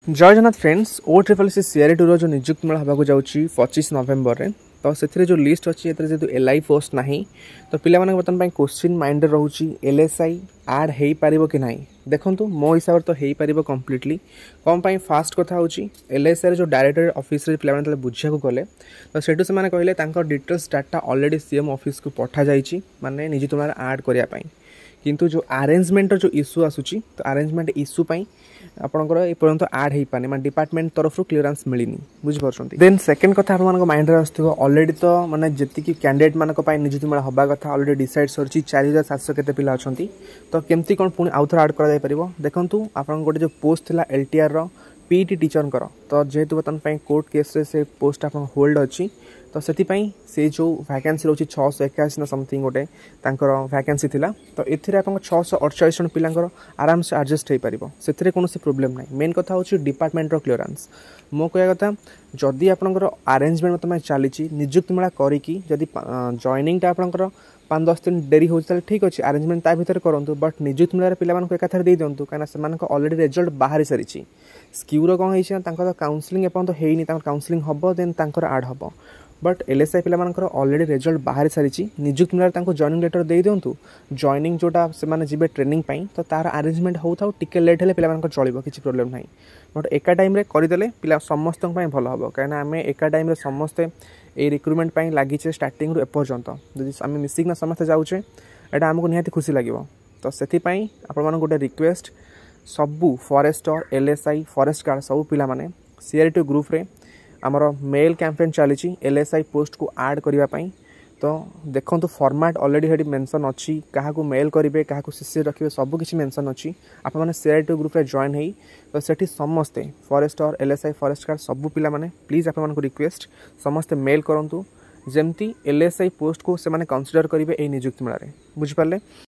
जय Jagannath friends OSSC CRE 2 जो नियुक्ति मेला होगा जाऊँगी 25 नवेम्बर में तो से जो लिस्ट अच्छी जेहतु LI पोस्ट ना तो पिला बर्तमान क्वेश्चन माइंड रोचे LSI आड हो पार कि ना देखो मो हिसाब से तो हो पार कम्प्लीटली कौन फास्ट कथा हूँ LSI जो डायरेक्टर ऑफिस रे पिला बुझा गले तो सेठू से कहले details data already CM office को पठा जाइए माने निजी तुम्हारा आड करने किंतु जो अरेंजमेंट जो इश्यू आसूची तो अरेंजमेंट इश्यू आपंकर एपर्यंत आड हो पाने माने डिपार्टमेंट तरफ क्लीयरेंस मिलनी बुझिपार्छन्ती। देन सेकंड कथा आपन माइंड रे आस्थो ऑलरेडी तो माने जति की कैंडिडेट मानक पय नियुक्ति मेला होबा कथा ऑलरेडी डिसाइड सरची 4700 केते पिला अछंती तो केमती कोन पुनी आउथर ऐड करा जाय परिबो देखंतु आपन गोटे जो पोस्ट थिला LTR रो पीटी टीचर कर तो जेहेतु बर्तमान कोर्ट केस रे से पोस्ट आप होल्ड अच्छी तो से जो वैकेंसी रोची 681 ना समथिंग गोटे वैकेंसी थिला तो एथिरे आपन 648 जन पिलांकर आराम से एडजस्ट हो पारिबो सेथिरे कोनोसी प्रॉब्लम नाही। मेन कथा होची डिपार्टमेंट रो क्लियरेंस मो कहया कथा जदी आपनकर अरेंजमेंट मतलब चली नियुक्ति मेला करिकी जदी जॉइनिंग टा आपनकर 5-10 दिन डेरी हो ठीक अच्छे अरेंजमेंट ता भीतर करूँ बट नियुक्ति मेला पिला एकाथर दे दिंतु कहीं ऑलरेडी रिजल्ट बाहरी सारी स्क्यूर कौन है काउंसलिंग एपर्यंत होनी काउंसलिंग हम देन आड हम बट LSI पिला ऑलरेडी रिजल्ट बाहरी सारी नियुक्ति मेला जॉइनिंग लेटर दे दिंतु जॉइनिंग जोटा से जी ट्रेनिंग तो तार अरेंजमेंट होता टिके लेट है पिला चलो किसी प्रोब्लेम ना बट एका टाइम करदे पिला समस्त भल हम कहीं आम एका टाइम समस्ते ये रिक्रुटमेंट लगे स्टार्टिंग एपर्यंत आम मिसिकना समस्ते जाऊे यहाँ आमको निहाती खुशी लगे तो से आपण गोटे रिक्वेस्ट सबू फॉरेस्टर LSI फॉरेस्ट गार्ड सबू पिला माने CRE2 ग्रुप रे आमर मेल कैंपेन चली LSI पोस्ट को ऐड करने तो देखो फॉर्मेट ऑलरेडी हेडी मेंशन अच्छी क्या मेल करेंगे क्या CC रखिए सब किसी मेंशन अच्छी आप CRE2 ग्रुप रे जॉइन है तो सेठी समस्ते फॉरेस्टर LSI फॉरेस्ट गार्ड सबू पिला माने प्लीज आपको रिक्वेस्ट समस्ते मेल करूँ जमती LSI पोस्ट को से कंसीडर करेंगे ये नियुक्ति मेला बुझिपारे।